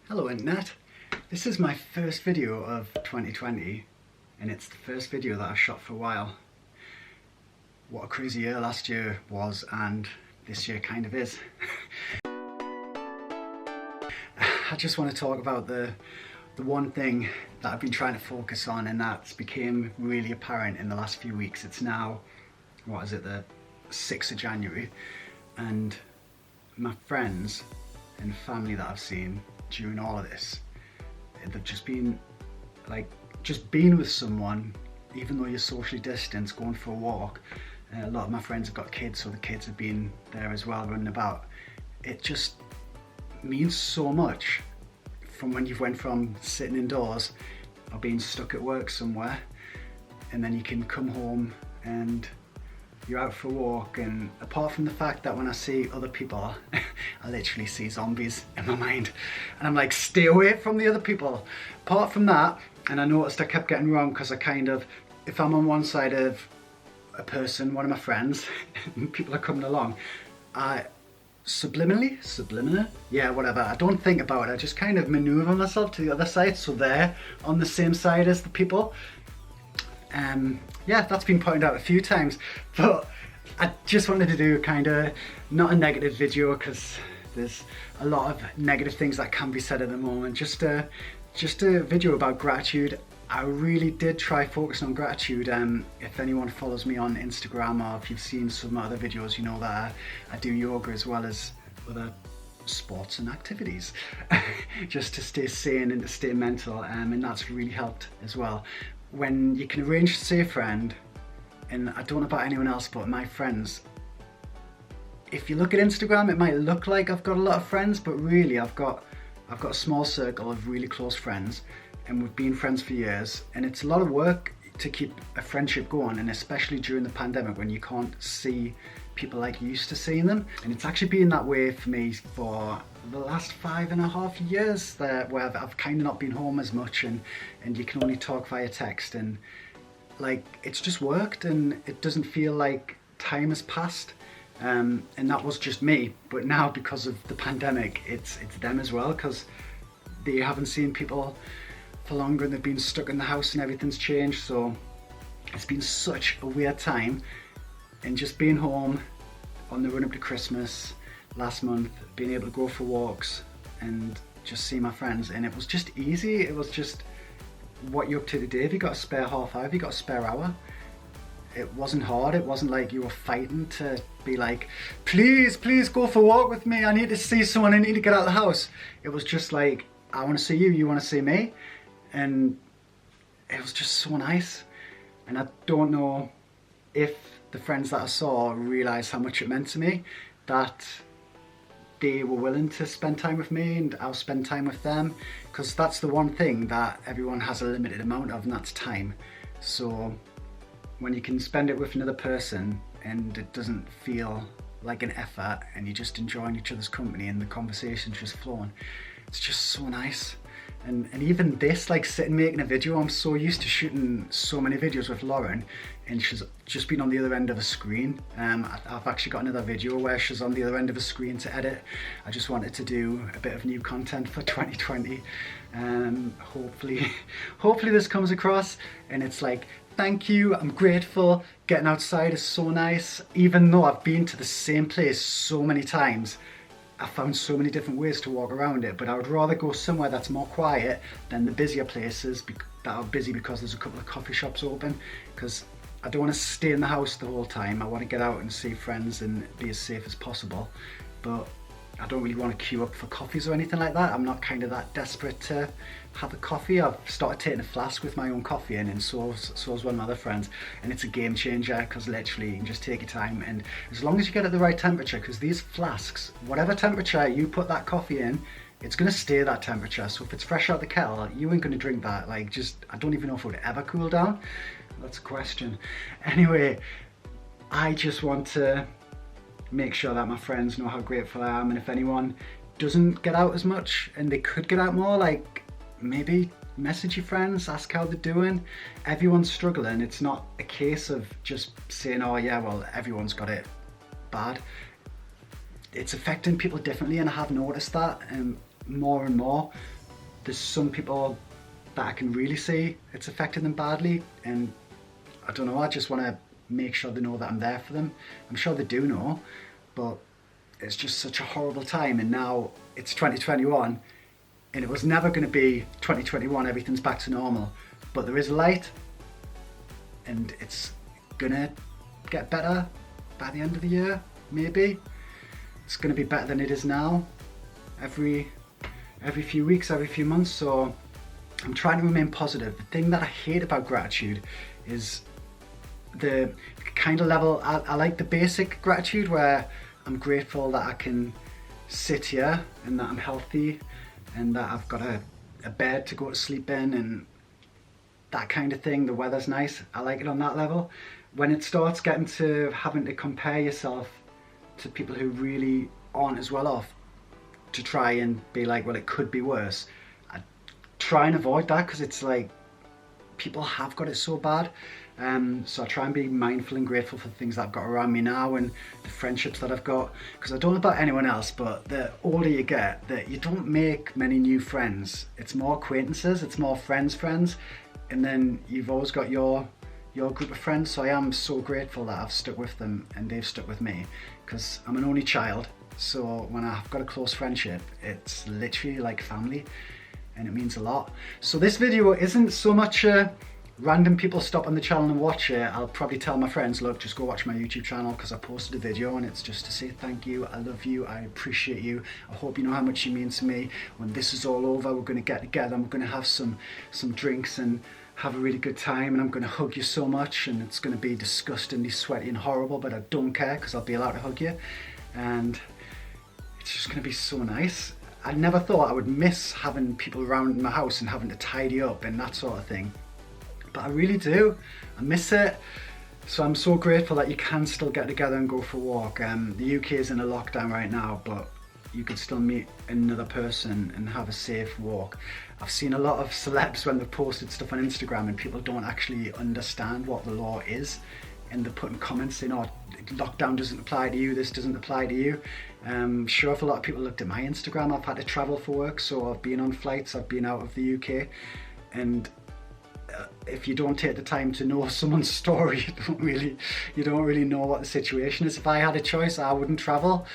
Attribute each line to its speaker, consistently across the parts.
Speaker 1: Hello internet, this is my first video of 2020 and it's the first video that I've shot for a while. What a crazy year last year was and this year kind of is. I just want to talk about the one thing that I've been trying to focus on, and that's became really apparent in the last few weeks. It's now, what is it, the 6th of January, and my friends and family that I've seen during all of this, they've just been like, just being with someone, even though you're socially distanced, going for a walk. A lot of my friends have got kids, so the kids have been there as well, running about. It just means so much from when you've went from sitting indoors or being stuck at work somewhere, and then you can come home and you're out for a walk. And apart from the fact that when I see other people, I literally see zombies in my mind and I'm like, stay away from the other people. Apart from that, and I noticed I kept getting wrong because I kind of, if I'm on one side of a person, one of my friends, and people are coming along, I subliminally, yeah, whatever, I don't think about it, I just kind of maneuver myself to the other side so they're on the same side as the people. Yeah, that's been pointed out a few times, but I just wanted to do kind of not a negative video because there's a lot of negative things that can be said at the moment. Just a video about gratitude. I really did try focusing on gratitude. If anyone follows me on Instagram, or if you've seen some other videos, you know that I do yoga as well as other sports and activities just to stay sane and to stay mental, and that's really helped as well. When you can arrange to see a friend, and I don't know about anyone else, but my friends, if you look at Instagram, it might look like I've got a lot of friends, but really I've got a small circle of really close friends, and we've been friends for years, and it's a lot of work to keep a friendship going, and especially during the pandemic when you can't see people like you used to seeing them. And it's actually been that way for me for the last 5.5 years there, where I've kind of not been home as much, and you can only talk via text, and like it's just worked and it doesn't feel like time has passed. And that was just me, but now because of the pandemic, it's them as well, because they haven't seen people for longer and they've been stuck in the house and everything's changed. So it's been such a weird time, and just being home on the run up to Christmas last month, being able to go for walks and just see my friends, and it was just easy. It was just, what you up to today? Have you got a spare half hour? Have you got a spare hour? It wasn't hard. It wasn't like you were fighting to be like, please go for a walk with me, I need to see someone, I need to get out of the house. It was just like, I want to see you, you want to see me, and it was just so nice. And I don't know if the friends that I saw realised how much it meant to me, that they were willing to spend time with me and I'll spend time with them, because that's the one thing that everyone has a limited amount of, and that's time. So when you can spend it with another person and it doesn't feel like an effort and you're just enjoying each other's company and the conversation's just flowing, it's just so nice. And even this, like sitting making a video, I'm so used to shooting so many videos with Lauren, and she's just been on the other end of a screen. I've actually got another video where she's on the other end of a screen to edit. I just wanted to do a bit of new content for 2020. Hopefully this comes across, and it's like, thank you, I'm grateful, getting outside is so nice. Even though I've been to the same place so many times, I found so many different ways to walk around it, but I would rather go somewhere that's more quiet than the busier places that are busy because there's a couple of coffee shops open, because I don't want to stay in the house the whole time. I want to get out and see friends and be as safe as possible, but I don't really want to queue up for coffees or anything like that. I'm not kind of that desperate to have a coffee. I've started taking a flask with my own coffee in, and so is one of my other friends, and it's a game changer because literally you can just take your time, and as long as you get it the right temperature, because these flasks, whatever temperature you put that coffee in, it's going to stay that temperature. So if it's fresh out the kettle, you ain't going to drink that. Like, just, I don't even know if it would ever cool down. That's a question. Anyway, I just want to make sure that my friends know how grateful I am, and if anyone doesn't get out as much and they could get out more, like maybe message your friends, ask how they're doing. Everyone's struggling. It's not a case of just saying, oh yeah, well, everyone's got it bad. It's affecting people differently, and I have noticed that more and more. there's some people that I can really see it's affected them badly, and I don't know, I just want to make sure they know that I'm there for them. I'm sure they do know, but it's just such a horrible time, and now it's 2021 and it was never going to be 2021, everything's back to normal, but there is light and it's gonna get better by the end of the year, maybe. It's gonna be better than it is now, every few weeks, every few months, so I'm trying to remain positive. The thing that I hate about gratitude is the kind of level, I like the basic gratitude where I'm grateful that I can sit here and that I'm healthy and that I've got a bed to go to sleep in and that kind of thing. The weather's nice, I like it on that level. When it starts getting to having to compare yourself to people who really aren't as well off, to try and be like, well, it could be worse, I try and avoid that, because it's like people have got it so bad. So I try and be mindful and grateful for the things that I've got around me now and the friendships that I've got, because I don't know about anyone else, but the older you get, that you don't make many new friends. It's more acquaintances, it's more friends, and then you've always got your group of friends. So I am so grateful that I've stuck with them and they've stuck with me, because I'm an only child. So when I've got a close friendship, it's literally like family, and it means a lot. So this video isn't so much random people stop on the channel and watch it. I'll probably tell my friends, look, just go watch my YouTube channel because I posted a video, and it's just to say thank you, I love you, I appreciate you, I hope you know how much you mean to me. When this is all over, we're going to get together and we're going to have some drinks and have a really good time, and I'm going to hug you so much, and it's going to be disgustingly sweaty and horrible, but I don't care because I'll be allowed to hug you, and it's just going to be so nice. I never thought I would miss having people around my house and having to tidy up and that sort of thing, but I really do. I miss it. So I'm so grateful that you can still get together and go for a walk. The UK is in a lockdown right now, but you could still meet another person and have a safe walk. I've seen a lot of celebs when they've posted stuff on Instagram and people don't actually understand what the law is, and they're putting comments saying, oh, lockdown doesn't apply to you, this doesn't apply to you. Sure, if a lot of people looked at my Instagram, I've had to travel for work, so I've been on flights, I've been out of the UK, and if you don't take the time to know someone's story, you don't really know what the situation is. If I had a choice, I wouldn't travel,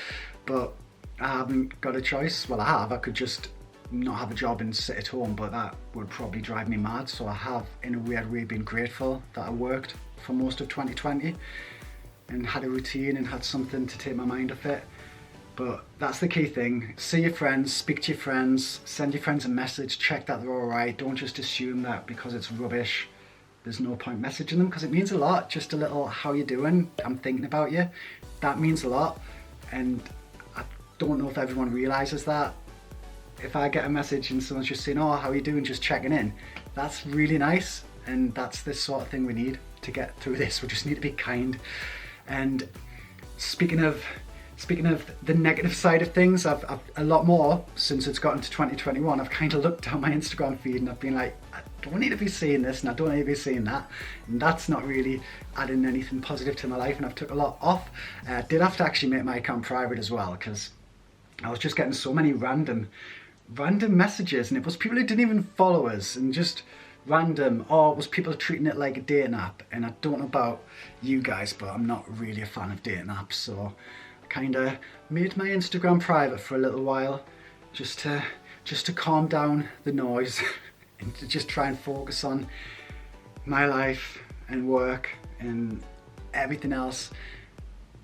Speaker 1: but I haven't got a choice. Well, I have. I could just not have a job and sit at home, but that would probably drive me mad. So I have, in a weird way, been grateful that I worked for most of 2020 and had a routine and had something to take my mind off it. But that's the key thing. See your friends, speak to your friends, send your friends a message, check that they're all right. Don't just assume that because it's rubbish, there's no point messaging them, because it means a lot. Just a little, how you doing? I'm thinking about you. That means a lot. And I don't know if everyone realizes that. If I get a message and someone's just saying, oh, how are you doing? Just checking in. That's really nice. And that's the sort of thing we need to get through this. We just need to be kind. And speaking of the negative side of things, I've a lot more since it's gotten to 2021. I've kind of looked down my Instagram feed and I've been like, I don't need to be seeing this and I don't need to be seeing that, and that's not really adding anything positive to my life, and I've took a lot off. I did have to actually make my account private as well, because I was just getting so many random messages, and it was people who didn't even follow us, and just random, or it was people treating it like a dating app. And I don't know about you guys, but I'm not really a fan of dating apps, so kind of made my Instagram private for a little while, just to calm down the noise and to just try and focus on my life and work and everything else,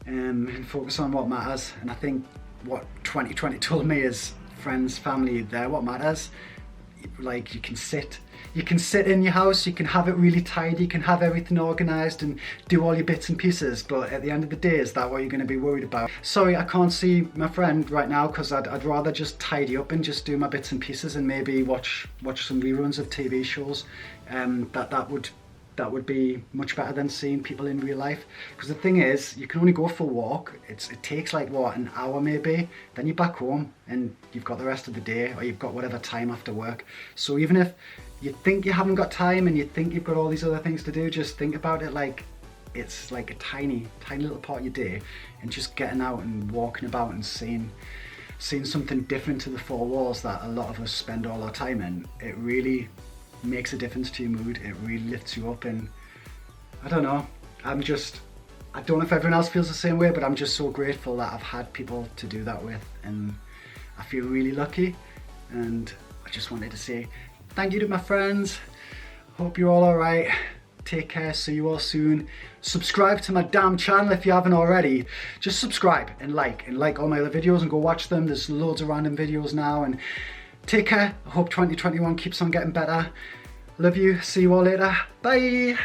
Speaker 1: and focus on what matters. And I think what 2020 told me is friends, family, they're what matters. Like, you can sit in your house, you can have it really tidy, you can have everything organised and do all your bits and pieces, but at the end of the day, is that what you're going to be worried about? Sorry, I can't see my friend right now, because I'd rather just tidy up and just do my bits and pieces and maybe watch some reruns of TV shows. That would be much better than seeing people in real life. Because the thing is, you can only go for a walk. It takes like, what, an hour maybe? Then you're back home and you've got the rest of the day, or you've got whatever time after work. So even if you think you haven't got time and you think you've got all these other things to do, just think about it like it's like a tiny little part of your day, and just getting out and walking about and seeing seeing something different to the four walls that a lot of us spend all our time in, it really makes a difference to your mood. It really lifts you up, and I don't know, I don't know if everyone else feels the same way, but I'm just so grateful that I've had people to do that with, and I feel really lucky. And I just wanted to say thank you to my friends. Hope you're all alright. Take care, see you all soon. Subscribe to my damn channel if you haven't already. Just subscribe and like all my other videos and go watch them. There's loads of random videos now, and take care. I hope 2021 keeps on getting better. Love you, see you all later. Bye.